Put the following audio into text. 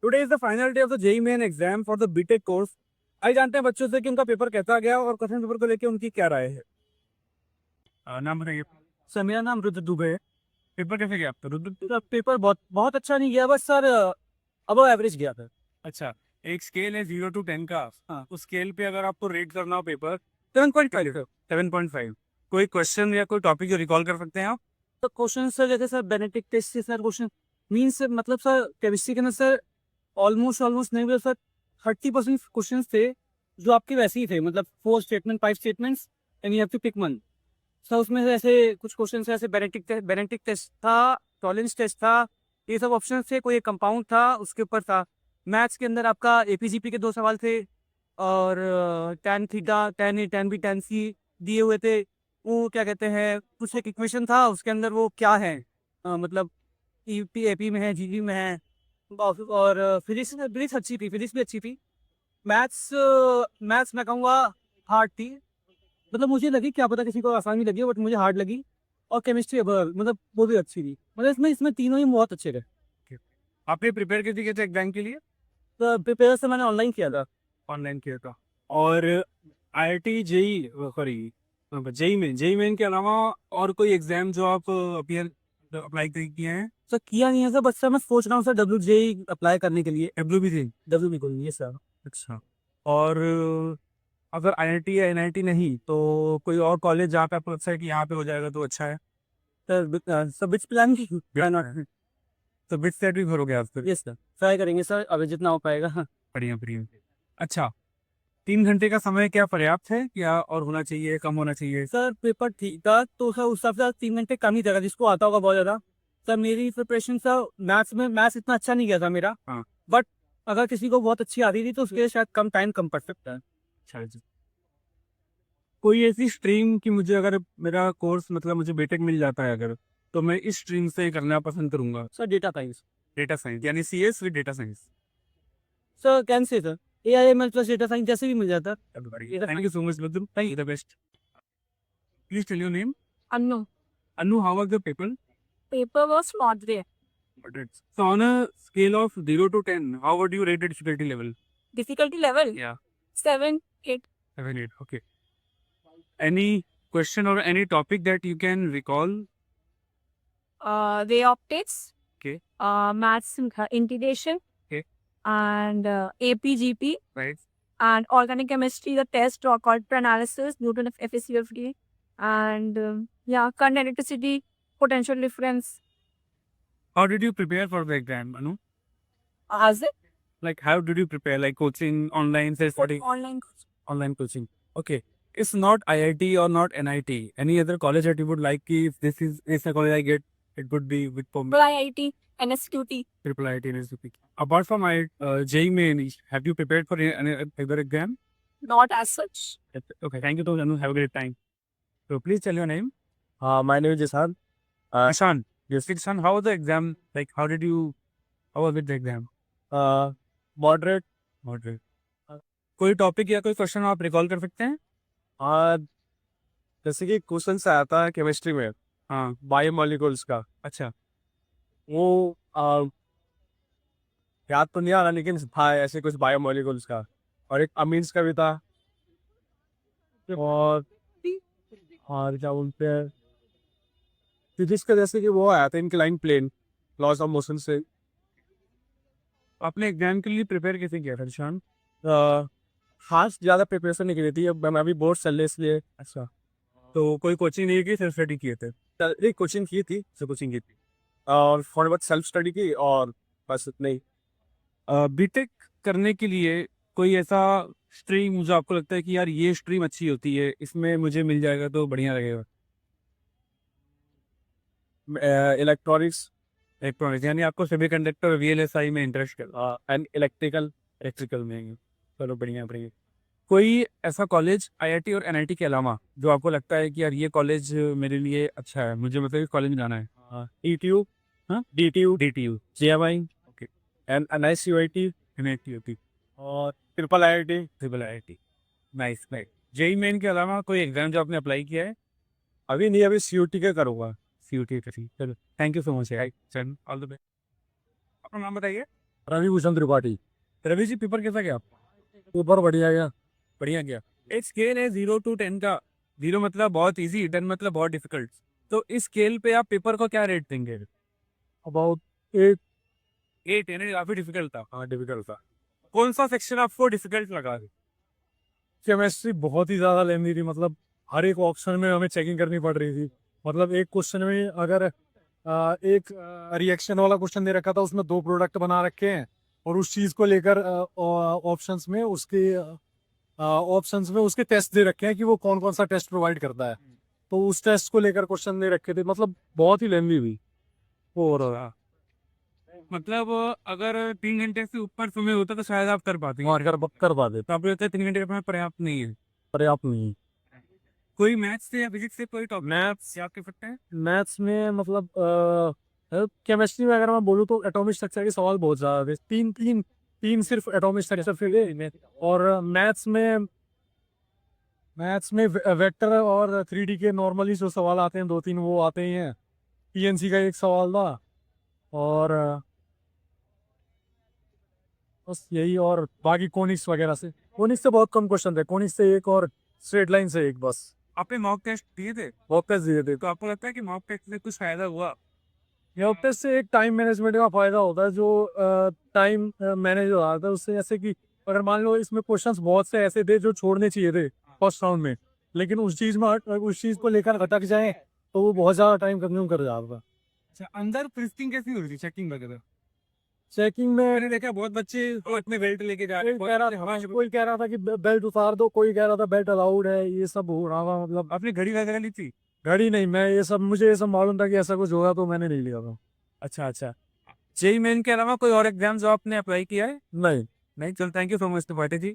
Today is the final day of the JEE Main exam for the BTech course. आइए जानते हैं बच्चों से कि उनका पेपर कैसा गया और क्वेश्चन पेपर को लेकर उनकी क्या राय है। नाम बताइए। सर मेरा नाम रुद्र दुबे है। पेपर कैसे गया आपका रुद्र? सर पेपर बहुत बहुत अच्छा नहीं गया, बस सर अबव एवरेज गया था। अच्छा, एक स्केल है 0 to 10 का। हाँ। उस स्केल पे अगर आपको रेट करना हो पेपर 7.5। 7.5। कोई क्वेश्चन या कोई टॉपिक जो रिकॉल कर सकते हैं आप? तो क्वेश्चन सर जैसे सर बेनेडिक्ट टेस्ट से सर क्वेश्चन मीन्स मतलब सर केमिस्ट्री के अंदर सर ऑलमोस्ट नहीं, सर 30% क्वेश्चन थे जो आपके वैसे ही थे, मतलब 4 statement 5 statements and you have to pick one. Sir उसमें से ऐसे कुछ क्वेश्चन ऐसे बेनेडिक्ट टेस्ट था, टॉलेंस टेस्ट था, ये सब ऑप्शन थे। कोई एक कंपाउंड था उसके ऊपर था। मैथ्स के अंदर आपका एपीजीपी के 2 सवाल थे और tan theta tan A tan B tan सी दिए हुए थे। वो क्या कहते हैं, कुछ एक इक्वेशन था उसके अंदर, वो क्या है मतलब ईपी एपी में है, जीजी में है। और फिजिक्स फिजिक्स अच्छी थी, फिजिक्स भी अच्छी थी। मैथ्स मैथ्स मैं कहूँगा हार्ड थी, मतलब मुझे लगी, क्या पता किसी को आसान भी लगी, बट मुझे हार्ड लगी। और केमिस्ट्री मतलब वो भी अच्छी थी, मतलब इसमें तीनों ही बहुत अच्छे थे। आपने प्रिपेयर कैसे किया था एग्जाम के लिए? तो प्रिपेयर से मैंने ऑनलाइन किया था। ऑनलाइन किया था। और IIT JEE sorry JEE Main के अलावा और कोई एग्जाम जो आप अप्लाई किए हैं? सर किया नहीं है सर, बस सर मैं सोच रहा हूँ सर WJ अप्लाई करने के लिए। WBC? WB को नहीं है सर। अच्छा। और अगर IIT या NIT नहीं तो कोई और कॉलेज जहाँ पे आपको लगता है कि यहाँ पे हो जाएगा तो अच्छा है? सर बिच प्लान की नॉट। तो बिट सेट भी भरोगे आप फिर? यस सर, ट्राई करेंगे सर, अभी जितना हो पाएगा। हाँ। बढ़िया बढ़िया। अच्छा, 3 घंटे का समय क्या पर्याप्त है या और होना चाहिए, कम होना चाहिए? सर पेपर ठीक था तो सर उस हिसाब से 3 घंटे कम ही था, जिसको आता होगा बहुत ज़्यादा। सर मेरी प्रिपरेशन सर मैथ्स इतना अच्छा नहीं गया था मेरा। हाँ। बट अगर किसी को बहुत अच्छी आती थी तो उसके लिए शायद कम टाइम कम पड़ सकता है। अच्छा अच्छा। कोई ऐसी स्ट्रीम कि मुझे अगर मेरा कोर्स मतलब मुझे बीटेक मिल जाता है अगर, तो मैं इस स्ट्रीम से करना पसंद करूंगा? Sir data science. Data science यानी CS with data science. Sir can say sir AIML plus data science जैसे भी मिल जाता। Thank you so much Vidhu. Thank you, the best. Please tell your name. Anu. Anu, how was the paper? Paper was moderate. Moderate. So on a scale of 0 to 10, how would you rate it difficulty level? Difficulty level Yeah, 7, 8. 7, 8. Okay. Any question or any topic that you can recall? Ray optics. Okay. Maths integration. Okay. And APGP Right. and organic chemistry. The test or called analysis, Newton of FACFD, and current electricity, potential difference. How did you prepare for the exam, Anu? Has it Like, how did you prepare? Like coaching, online, self-study? online? Online coaching. Okay. It's not IIT or not NIT. Any other college that you would like, if this is a college I get, it would be with IIT, NSQT. triple IIT and SUP. Apart from JEE Main, have you prepared for any other exam? Not as such. Okay. Thank you, Anu. Have a great time. So please tell your name. My name is Jasan. Ishan. Yes, Ishan. How was the exam? Like, how was it the exam? Moderate. Moderate. कोई topic या कोई question आप recall कर सकते हैं? जैसे कि question से आया था केमिस्ट्री में, हाँ। बायोमोलिकुल्स का। अच्छा। वो याद तो नहीं आ रहा, लेकिन था ऐसे कुछ बायोमोलिकुल्स का, और एक अमीन्स का भी था। और क्या बोलते हैं, फिजिक्स का जैसे कि वो आया था incline plane, laws of motion से। आपने एग्जाम के लिए प्रिपेयर कैसे किया था ईशान? खास ज़्यादा प्रिपरेशन नहीं करी थी, अब मैं अभी बोर्ड चल रहे इसलिए। अच्छा, तो कोई कोचिंग नहीं की, सेल्फ स्टडी किए थे? एक कोचिंग की थी, कोचिंग की थी, और थोड़ी बहुत सेल्फ स्टडी की, और बस इतना ही। बीटेक करने के लिए कोई ऐसा स्ट्रीम जो आपको लगता है कि यार ये स्ट्रीम अच्छी होती है, इसमें मुझे मिल जाएगा तो बढ़िया लगेगा? इलेक्ट्रॉनिक्स इलेक्ट्रॉनिक्स यानी आपको सेमीकंडक्टर VLSI में इंटरेस्ट है? And electrical. इलेक्ट्रिकल में? चलो बढ़िया बढ़िया। कोई ऐसा कॉलेज IIT और NIT के अलावा जो आपको लगता है कि यार ये कॉलेज मेरे लिए अच्छा है, मुझे मतलब इस कॉलेज में जाना है? DTU, हाँ? DTU, DTU, JMI, okay, and NICUIT, NIT होती, और triple IIT। Triple IIT। Nice nice. JEE main के अलावा कोई एग्जाम जो आपने अप्लाई किया है? अभी नहीं, अभी CUT का करूँगा। CUT का? चलो, थैंक यू सो मच। चल, ऑल द बेस्ट। अपना नाम बताइए। रवि भूषण त्रिपाठी। रवि जी पेपर कैसा गया? पेपर बढ़िया गया। बढ़िया गया। एक स्केल है 0 to 10 का। 0 मतलब बहुत इजी, 10 मतलब बहुत डिफिकल्ट। तो इस स्केल पे आप पेपर को क्या रेट देंगे? अबाउट 8। 8 यानी काफी डिफिकल्ट था। हाँ डिफिकल्ट था। कौन सा सेक्शन आपको डिफिकल्ट लगा? केमिस्ट्री बहुत ही ज़्यादा लेंदी थी, मतलब हर एक ऑप्शन में हमें चेकिंग करनी पड़ रही थी। मतलब एक क्वेश्चन में अगर एक रिएक्शन वाला क्वेश्चन दे रखा था, उसमें 2 प्रोडक्ट बना रखे हैं और उस चीज़ को लेकर ऑप्शंस में उसके टेस्ट दे रखे हैं कि वो कौन कौन सा टेस्ट प्रोवाइड करता है। तो उस टेस्ट को लेकर क्वेश्चन दे रखे थे, मतलब बहुत ही लेंदी थी वो हो रहा। मतलब अगर 3 घंटे से ऊपर समय होता तो शायद आप कर पाते। और कर पाते। तो आप लगता है 3 घंटे में पर्याप्त नहीं है? पर्याप्त नहीं। कोई मैथ्स से या फिजिक्स से कोई टॉपिक मैथ्स याद कर सकते हैं? मैथ्स में मतलब केमिस्ट्री में अगर मैं बोलूँ तो एटॉमिक स्ट्रक्चर के सवाल बहुत ज़्यादा थे। तीन सिर्फ एटॉमिक स्ट्रक्चर थे। और मैथ्स में वेक्टर और 3D के नॉर्मली जो सवाल आते हैं 2-3 वो आते ही हैं। पीएनसी का एक सवाल था और बस यही। और बाकी कोनिक्स वगैरह से बहुत कम क्वेश्चन थे। कोनिक्स से एक और स्ट्रेट लाइन से एक बस। आपने मॉक टेस्ट दिए थे? मॉक टेस्ट दिए थे। तो आपको लगता है कि मॉक टेस्ट से कुछ फायदा हुआ? मॉक टेस्ट से एक टाइम मैनेजमेंट का फायदा होता है, जो टाइम मैनेज हो रहा था उससे। जैसे कि अगर मान लो इसमें क्वेश्चंस बहुत से ऐसे थे जो छोड़ने चाहिए थे फर्स्ट राउंड में, लेकिन उस चीज को लेकर अटक जाए तो वो बहुत ज्यादा टाइम कंज्यूम कर जाता। अच्छा, अंदर फ्रिस्किंग कैसी हो रही थी, चेकिंग वगैरह? चेकिंग में मैंने देखा बहुत बच्चे अपने बेल्ट लेके जा रहे हैं। कोई कह रहा था कि बेल्ट उतार दो, कोई कह रहा था बेल्ट अलाउड है, ये सब हो रहा था। मतलब आपने घड़ी वगैरह ली थी? घड़ी नहीं, मुझे ये सब मालूम था कि ऐसा कुछ होगा तो मैंने नहीं लिया था। अच्छा अच्छा। जेईई मेन के अलावा कोई और एग्जाम जो आपने अप्लाई किया है? नहीं। नहीं, चल thank you so much Tripathi ji.